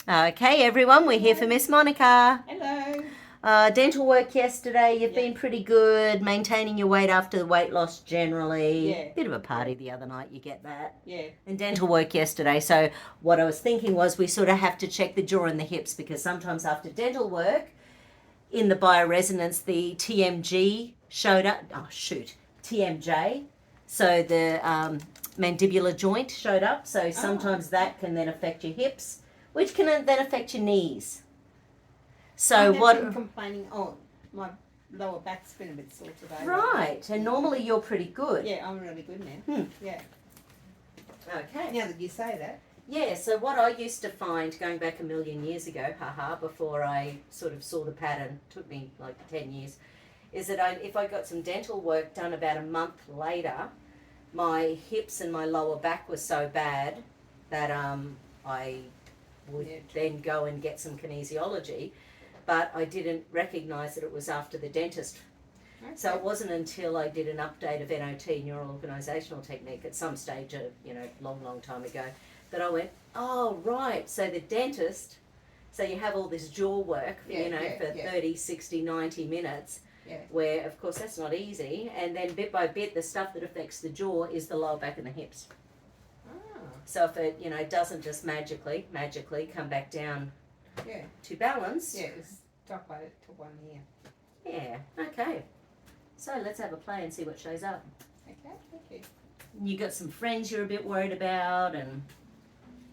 Okay, everyone, we're here for Miss Monica. Hello. Dental work yesterday. You've Yep. been pretty good, maintaining your weight after the weight loss generally. Yeah. Bit of a party the other night, you get that. Yeah. And dental work yesterday. So, what I was thinking was we sort of have to check the jaw and the hips because sometimes after dental work, in the bioresonance, the TMG showed up. Oh, shoot. TMJ. So, the mandibular joint showed up. So, sometimes that can then affect your hips, which can then affect your knees. So I have what? been complaining. Oh, my lower back's been a bit sore today. Right, and normally you're pretty good. Yeah, I'm really good now. Yeah. Okay. Now that you say that. Yeah. So what I used to find going back a million years ago, before I sort of saw the pattern, took me like 10 years, is that if I got some dental work done about a month later, my hips and my lower back were so bad that I would then go and get some kinesiology, but I didn't recognise that it was after the dentist. Okay. So it wasn't until I did an update of NOT, neuro organisational technique, at some stage, long time ago, that I went, oh, right, so the dentist, so you have all this jaw work, for 30, 60, 90 minutes, where, of course, that's not easy, and then bit by bit, the stuff that affects the jaw is the lower back and the hips. So if it, doesn't just magically come back down to balance. Yeah, it was stuck by it to 1 year. Yeah, okay. So let's have a play and see what shows up. Okay, thank you. You got some friends you're a bit worried about and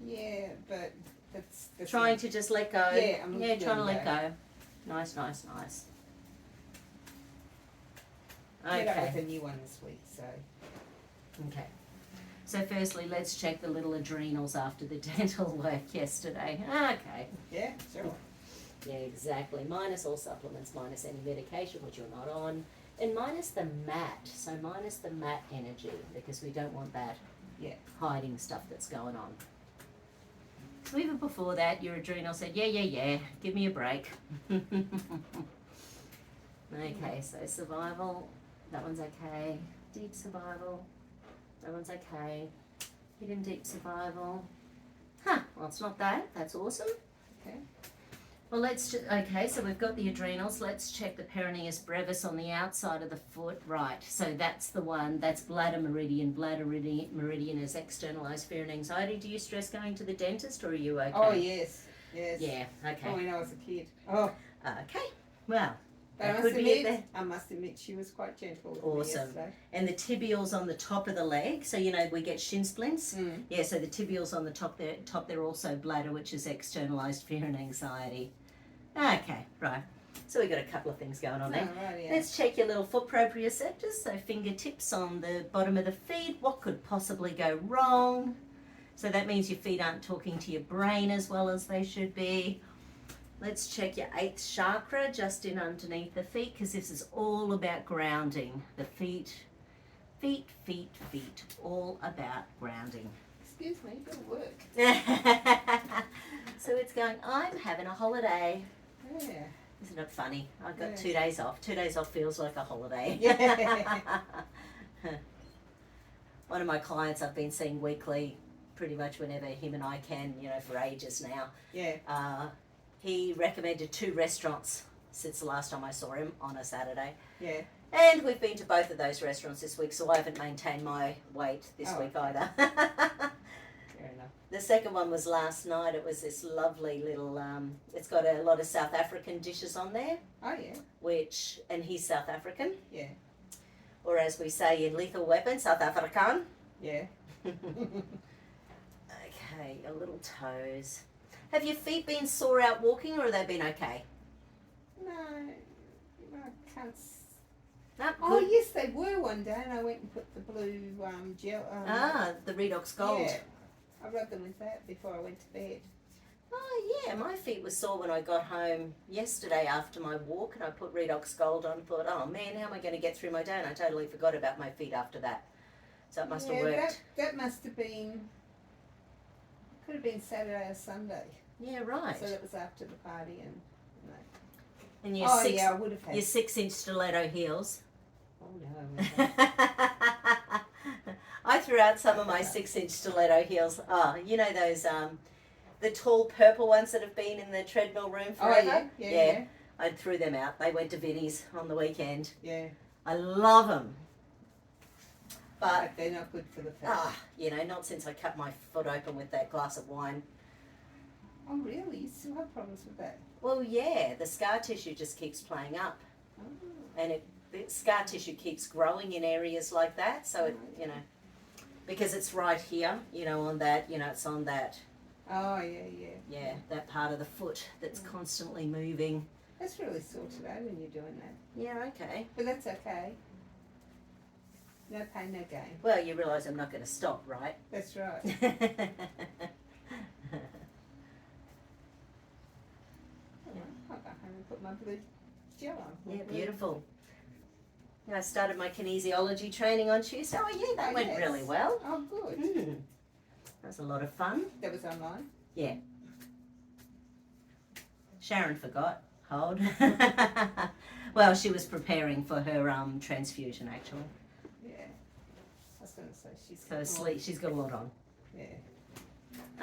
Yeah, but that's trying to just let go. Yeah, I'm trying to let go. go. Nice. Met up Okay. with a new one this week, so. Okay. So firstly, let's check the little adrenals after the dental work yesterday. Okay. Yeah, sure. Yeah, exactly. Minus all supplements, minus any medication which you're not on, and minus the mat. So minus the mat energy because we don't want that hiding stuff that's going on. So even before that, your adrenal said, yeah, give me a break. Okay, so survival, that one's okay. Deep survival, that one's okay. Hidden deep survival. Well, it's not that. That's awesome. Okay. Well, okay, so we've got the adrenals. Let's check the peroneus brevis on the outside of the foot. Right, so that's the one. That's bladder meridian. Bladder meridian is externalized fear and anxiety. Do you stress going to the dentist or are you okay? Oh, yes. Yeah, okay. Oh, when I was a kid. Oh. Okay, well, But I must admit, she was quite gentle with me yesterday. And the tibials on the top of the leg, so we get shin splints. Yeah, so the tibials on the top, they're also bladder, which is externalized fear and anxiety. Okay, right. So we've got a couple of things going on there. Oh, right, yeah. Let's check your little foot proprioceptors, so fingertips on the bottom of the feet. What could possibly go wrong? So that means your feet aren't talking to your brain as well as they should be. Let's check your 8th chakra just in underneath the feet because this is all about grounding. The feet, all about grounding. Excuse me, good work. So it's going, I'm having a holiday. Yeah. Isn't it funny? I got 2 days off. 2 days off feels like a holiday. Yeah. One of my clients I've been seeing weekly, pretty much whenever him and I can, for ages now. Yeah. He recommended 2 restaurants since the last time I saw him on a Saturday. Yeah. And we've been to both of those restaurants this week, so I haven't maintained my weight this week either. Fair enough. The second one was last night. It was this lovely little, it's got a lot of South African dishes on there. Oh, yeah. And he's South African. Yeah. Or as we say in Lethal Weapon, South African. Yeah. Okay, your little toes. Have your feet been sore out walking or have they been okay? No, I can't. No, Oh, good. yes, they were one day, and I went and put the blue gel. The Redox Gold. Yeah, I rubbed them with that before I went to bed. Oh, yeah, my feet were sore when I got home yesterday after my walk and I put Redox Gold on and thought, oh man, how am I going to get through my day? And I totally forgot about my feet after that. So it must have worked. That must have been, could have been Saturday or Sunday. Yeah, right. So that was after the party and. And your I would have had. Your 6-inch stiletto heels. Oh no. I threw out some of my 6-inch stiletto heels. Oh, you know those the tall purple ones that have been in the treadmill room Oh, forever. yeah. I threw them out. They went to Vinnie's on the weekend. Yeah. I love them. But, they're not good for the feet. you know, not since I cut my foot open with that glass of wine. Oh, really? You still have problems with that? Well, yeah, the scar tissue just keeps playing up. Oh. And the scar tissue keeps growing in areas like that. So, it, you know, because it's right here, you know, on that, you know, it's on that, Oh, yeah. yeah, that part of the foot that's constantly moving. That's really sore today when you're doing that. Yeah, okay. But that's okay. No pain, no gain. Well, you realise I'm not going to stop, right? That's right. I'll go home and put my blue gel on. Yeah, beautiful. I started my kinesiology training on Tuesday. Oh, yeah, that went really well. Oh, good. That was a lot of fun. That was online? Yeah. Sharon forgot. Hold. Well, she was preparing for her transfusion, actually. Yeah. I was going to say So she's got a lot on. Yeah.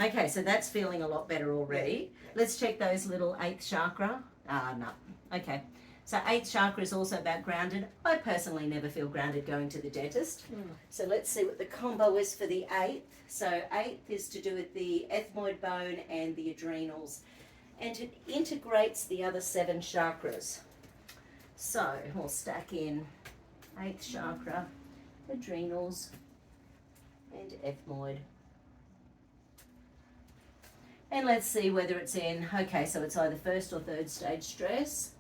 Okay, so that's feeling a lot better already. Yeah. Let's check those little 8th chakra. No. Okay. So 8th chakra is also about grounded. I personally never feel grounded going to the dentist. So let's see what the combo is for the 8th. So 8th is to do with the ethmoid bone and the adrenals. And it integrates the other 7 chakras. So we'll stack in 8th chakra, adrenals, and ethmoid. And let's see whether it's in, okay, so it's either 1st or 3rd stage stress.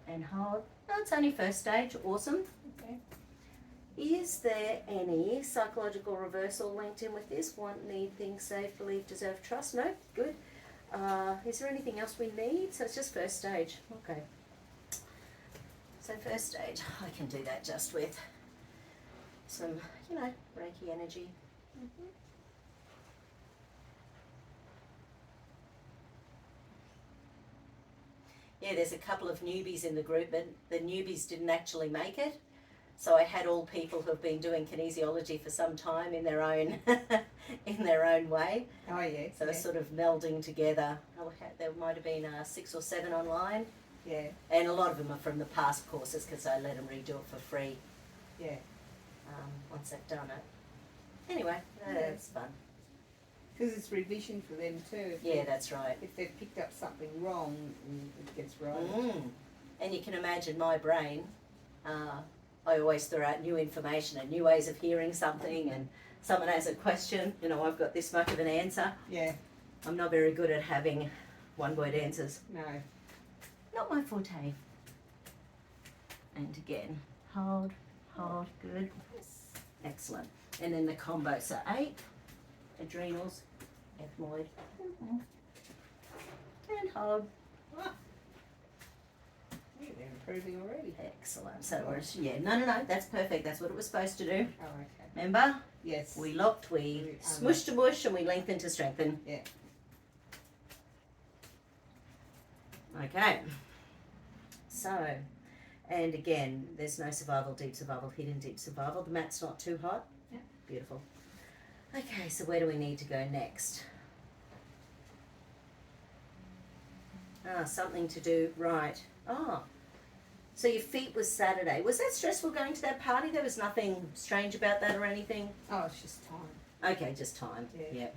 And hold. No, it's only 1st stage. Awesome. Okay. Is there any psychological reversal linked in with this? Want, need, think, safe, believe, deserve, trust? No? Good. Is there anything else we need? So it's just 1st stage. Okay. So 1st stage, I can do that just with some, you know, Reiki energy. Yeah, there's a couple of newbies in the group, but the newbies didn't actually make it. So I had all people who have been doing kinesiology for some time in their own in their own way. Oh, yeah. So it's sort of melding together. There might have been 6 or 7 online. Yeah. And a lot of them are from the past courses because I let them redo it for free. Yeah. Once they've done it. Anyway, that's fun. Because it's revision for them too. Yeah, that's right. If they've picked up something wrong, it gets right. And you can imagine my brain. I always throw out new information and new ways of hearing something, and someone has a question, you know, I've got this much of an answer. Yeah. I'm not very good at having one-word answers. No. Not my forte. And again, hold, good. Excellent. And then the combo, so 8, adrenals, ethmoid, and hold. They're improving already. Excellent. So we're, no, that's perfect. That's what it was supposed to do. Oh, okay. Remember? Yes. We locked, we smushed to mush, and we lengthened to strengthen. Yeah. Okay. So, and again, there's no survival, deep survival, hidden deep survival. The mat's not too hot. Yeah. Beautiful. Okay, so where do we need to go next? Something to do, right. So your feet was Saturday. Was that stressful going to that party? There was nothing strange about that or anything? Oh, it's just time. Okay, just time. Yeah.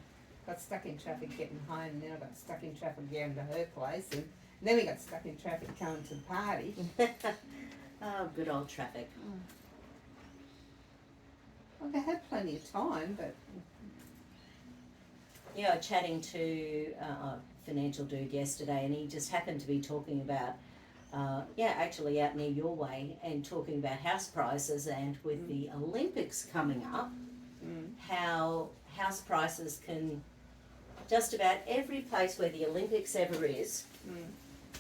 Got stuck in traffic getting home, and then I got stuck in traffic getting to her place, and then we got stuck in traffic coming to the party. Oh, good old traffic. Well, they had plenty of time, but... Yeah, I was chatting to a financial dude yesterday, and he just happened to be talking about, actually out near your way, and talking about house prices, and with the Olympics coming up, how house prices can, just about every place where the Olympics ever is,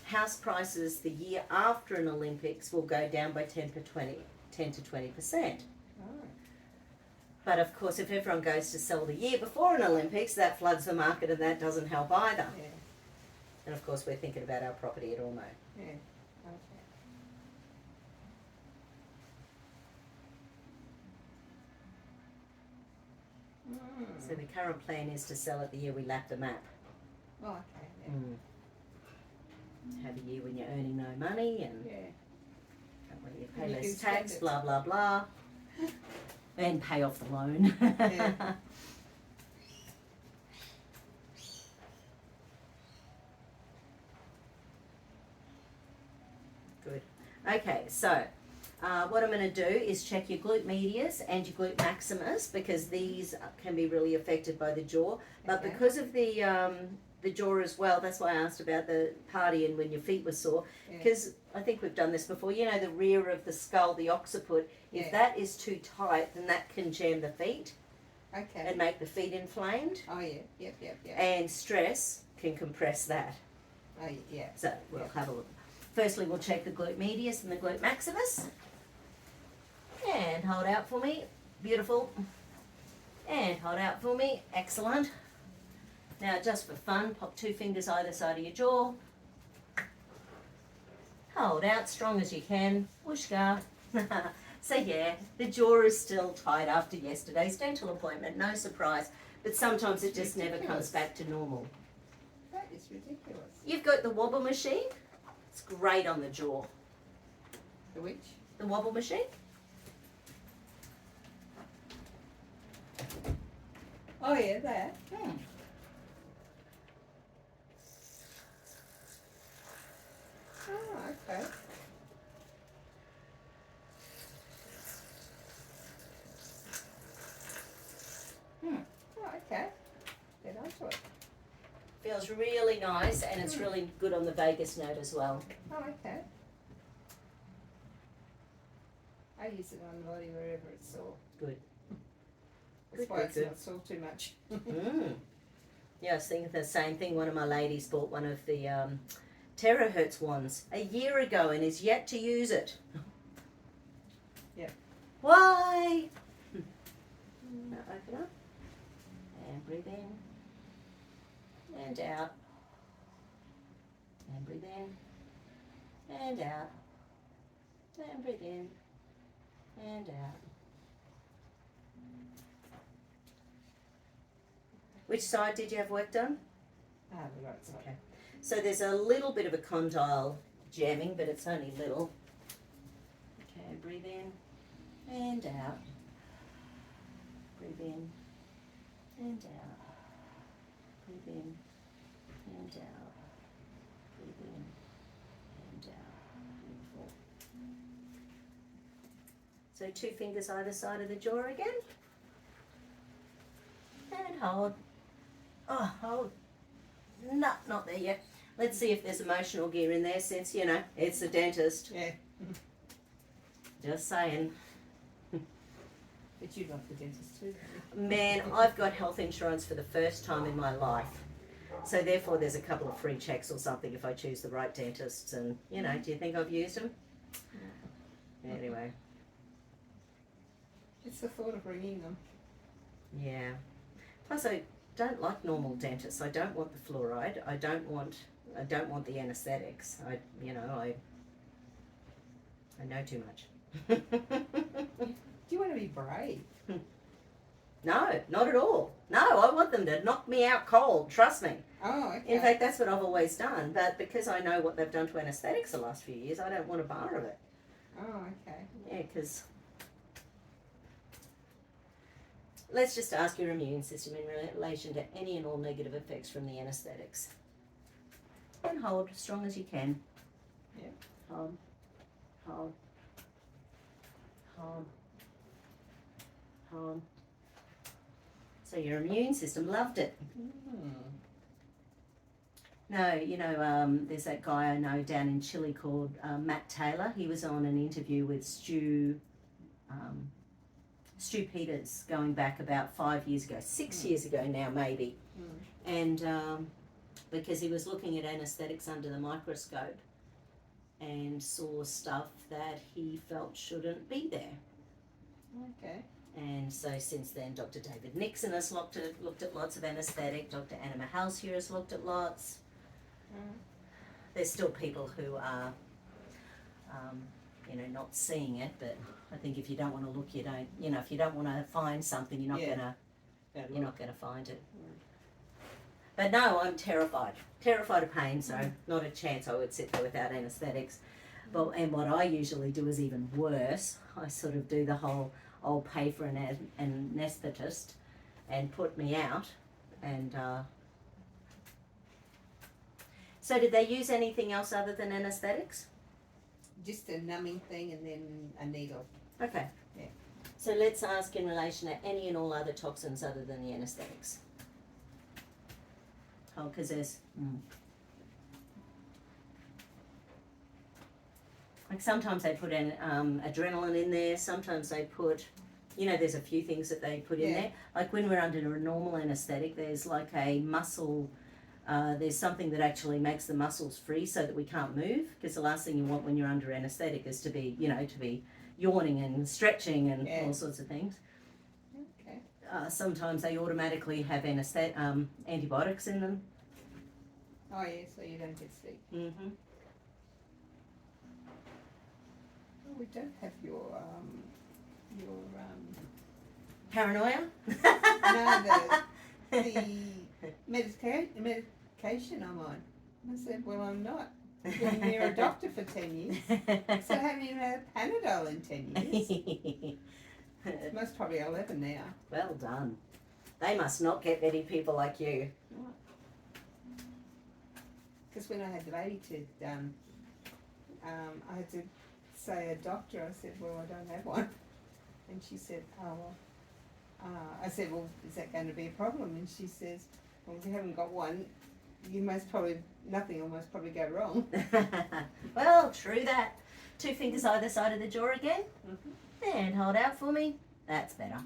house prices the year after an Olympics will go down by 10 to 20%. But of course, if everyone goes to sell the year before an Olympics, that floods the market, and that doesn't help either. Yeah. And of course, we're thinking about our property at Ormeau. Yeah. Okay. So the current plan is to sell it the year we lap the map. Oh, okay. Yeah. Have a year when you're earning no money and Yeah. you And pay you less can spend tax, it. blah blah blah, and pay off the loan. Yeah. Good. Okay, so what I'm going to do is check your glute medius and your glute maximus because these can be really affected by the jaw. But Okay. because of the jaw as well, that's why I asked about the party and when your feet were sore. Yeah. Because I think we've done this before. You know, the rear of the skull, the occiput. If Yeah. that is too tight, then that can jam the feet Okay. and make the feet inflamed. Oh yeah. Yep. And stress can compress that. Oh yeah. So we'll Yeah. have a look. Firstly, we'll check the glute medius and the glute maximus. And hold out for me. Beautiful. And hold out for me. Excellent. Now, just for fun, pop 2 fingers either side of your jaw. Hold out strong as you can. Whooshka. So yeah, the jaw is still tight after yesterday's dental appointment. No surprise. But sometimes it just never comes back to normal. That is ridiculous. You've got the wobble machine. It's great on the jaw. The which? The wobble machine. Oh yeah, that. Oh, okay. Oh, okay. Get onto it. Feels really nice and it's really good on the vagus nerve as well. Oh, okay. I use it on the body wherever it's sore. Good. That's Good, why good, it's good. not sore too much. Mm. Yeah, I was thinking the same thing. One of my ladies bought one of the terahertz ones a year ago and is yet to use it. Yeah. Why? Now open up and breathe in and out and breathe in and out and breathe in and out. Which side did you have work done? Ah, the right side. Okay. So there's a little bit of a condyle jamming, but it's only little. Okay, breathe in and out. Breathe in and out. Breathe in and out. Breathe in and out. Beautiful. So 2 fingers either side of the jaw again. And hold. Oh, hold. No, not there yet. Let's see if there's emotional gear in there since, you know, it's the dentist. Yeah. Just saying. But you like the dentist too, Man, I've got health insurance for the first time in my life. So therefore there's a couple of free checks or something if I choose the right dentists and, you know, do you think I've used them? Anyway, It's the thought of ringing them. yeah. Plus I don't like normal dentists. I don't want the fluoride. I don't want the anesthetics. I know too much. Do you want to be brave? No, not at all. No, I want them to knock me out cold, trust me. Oh, okay. In fact, that's what I've always done, but because I know what they've done to anaesthetics the last few years, I don't want a bar of it. Oh, okay. Yeah, because let's just ask your immune system in relation to any and all negative effects from the anaesthetics. And hold as strong as you can. Yep. Hold, hold, hold, hold. So your immune system loved it. No, you know, there's that guy I know down in Chile called Matt Taylor. He was on an interview with Stu Peters going back about 5 years ago, 6 years ago now maybe. And because he was looking at anaesthetics under the microscope and saw stuff that he felt shouldn't be there. Okay. And so since then, Dr. David Nixon has looked at lots of anaesthetic. Dr. Anna Mahalsea has looked at lots. There's still people who are, not seeing it. But I think if you don't want to look, you don't. You know, if you don't want to find something, you're not Yeah. gonna You're not going to find it. But no, I'm terrified. Terrified of pain, so not a chance I would sit there without anaesthetics. But, and what I usually do is even worse. I sort of do the whole, I'll pay for an anaesthetist and put me out. And so did they use anything else other than anaesthetics? Just a numbing thing and then a needle. Okay. Yeah. So let's ask in relation to any and all other toxins other than the anaesthetics. Oh, because there's... Like sometimes they put in adrenaline in there, sometimes they put, you know, there's a few things that they put in there. Like when we're under a normal anaesthetic, there's like a muscle, there's something that actually makes the muscles free so that we can't move, because the last thing you want when you're under anaesthetic is to be, you know, to be yawning and stretching and all sorts of things. Okay. Sometimes they automatically have antibiotics in them. Oh yeah, so you don't get sick. Mm-hmm. Oh, we don't have your Paranoia? no, the medication I'm on. I said, well, I'm not. I've been near a doctor for 10 years. So I haven't even had a Panadol in 10 years. It's most probably 11 now. Well done. They must not get many people like you. Because when I had the baby tooth done, I had to say a doctor, I said, well, I don't have one. And she said, oh, well. I said, well, is that going to be a problem? And she says, well, if you haven't got one, nothing will most probably go wrong. Well, true that. 2 fingers either side of the jaw again. Mm-hmm. And hold out for me. That's better.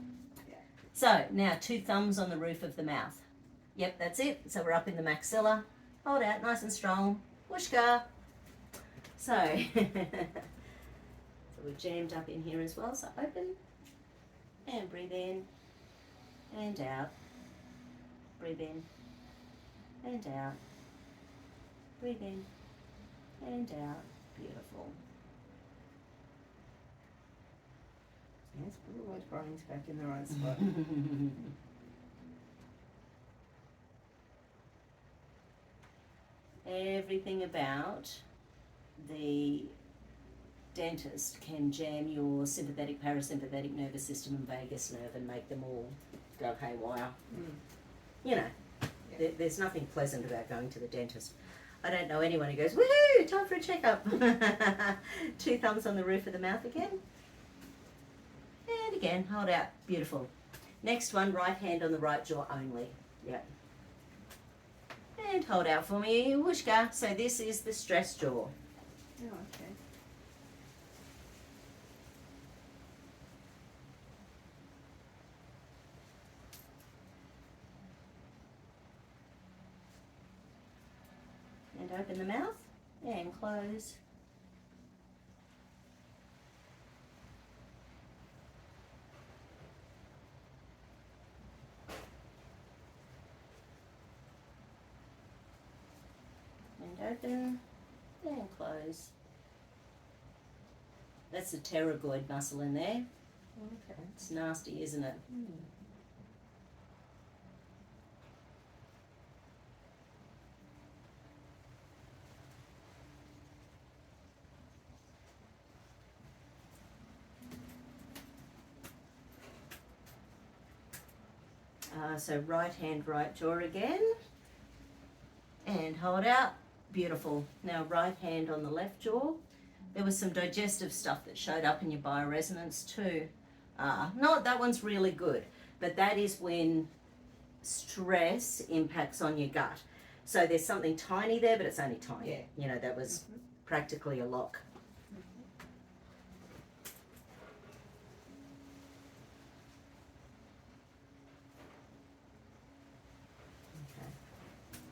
Yeah. So, now 2 thumbs on the roof of the mouth. Yep, that's it. So we're up in the maxilla. Hold out, nice and strong. Whooshka. So, we're jammed up in here as well. So open and breathe in and out. Breathe in and out. Breathe in and out. Beautiful. Yes, put all those brains back in the right spot. Everything about the dentist can jam your sympathetic, parasympathetic nervous system and vagus nerve and make them all go haywire. You know, there's nothing pleasant about going to the dentist. I don't know anyone who goes, woohoo, time for a checkup. 2 thumbs on the roof of the mouth again. And again, hold out. Beautiful. Next one, right hand on the right jaw only. Yep. And hold out for me, whooshka. So this is the stress jaw. Oh, okay. And open the mouth and close. And open and close. That's the pterygoid muscle in there. Okay. It's nasty, isn't it? So right hand, right jaw again. And hold out. Beautiful. Now right hand on the left jaw. There was some digestive stuff that showed up in your bioresonance too. No, that one's really good. But that is when stress impacts on your gut. So there's something tiny there, but it's only tiny. Yeah. You know, that was practically a lock.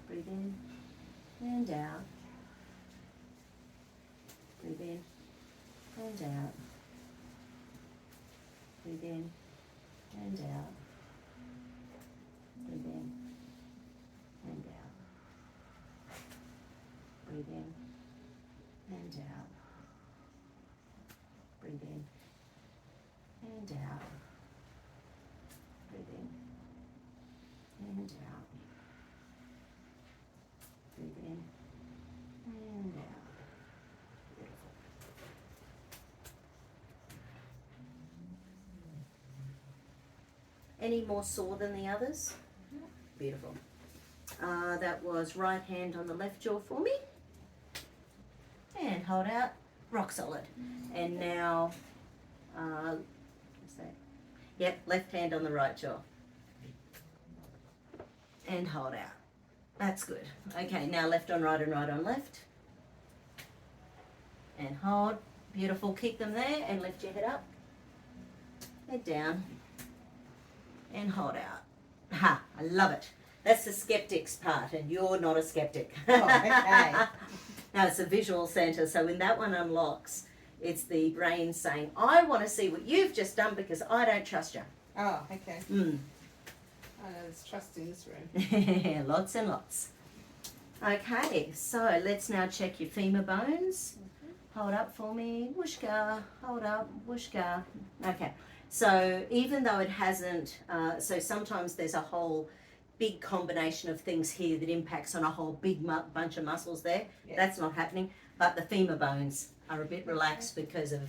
Breathe in and out. Breathe in and out. Breathe in and out. Breathe in and out. Breathe in and out. Breathe in and out. Breathe in Any more sore than the others? Beautiful. That was right hand on the left jaw for me. And hold out, rock solid. And now, what's that? Yep, left hand on the right jaw. And hold out. That's good. Okay, now left on right and right on left. And hold. Beautiful. Keep them there and lift your head up. Head down. And hold out. Ha! I love it. That's the skeptic's part, and you're not a skeptic. Oh, okay. Now it's a visual center, so when that one unlocks, it's the brain saying, I want to see what you've just done because I don't trust you. Oh, okay. Mm. I know there's trust in this room. Lots and lots. Okay, so let's now check your femur bones. Hold up for me, whooshka, hold up, whooshka. Okay, so even though it hasn't, so sometimes there's a whole big combination of things here that impacts on a whole big bunch of muscles there. Yeah. That's not happening, but the femur bones are a bit relaxed because of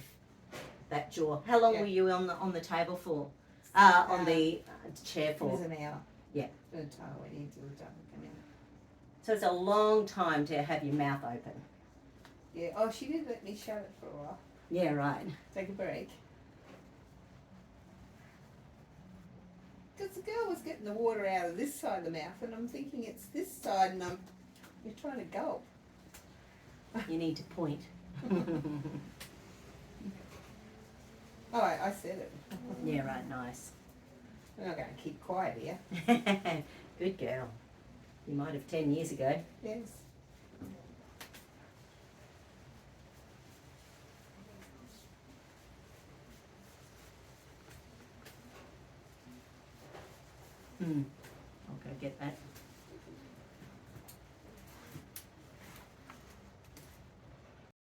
that jaw. How long Yeah. were you on the table for? On the chair It was for? an hour. Yeah. For the time we need to do it. So it's a long time to have your mouth open. Yeah. Oh, she did let me shut it for a while. Yeah, right. Take a break. Because the girl was getting the water out of this side of the mouth, and I'm thinking it's this side, and you're trying to gulp. You need to point. Oh, I said it. Yeah, right, nice. I'm not going to keep quiet here. Good girl. You might have 10 years ago. Yes. I'll go get that.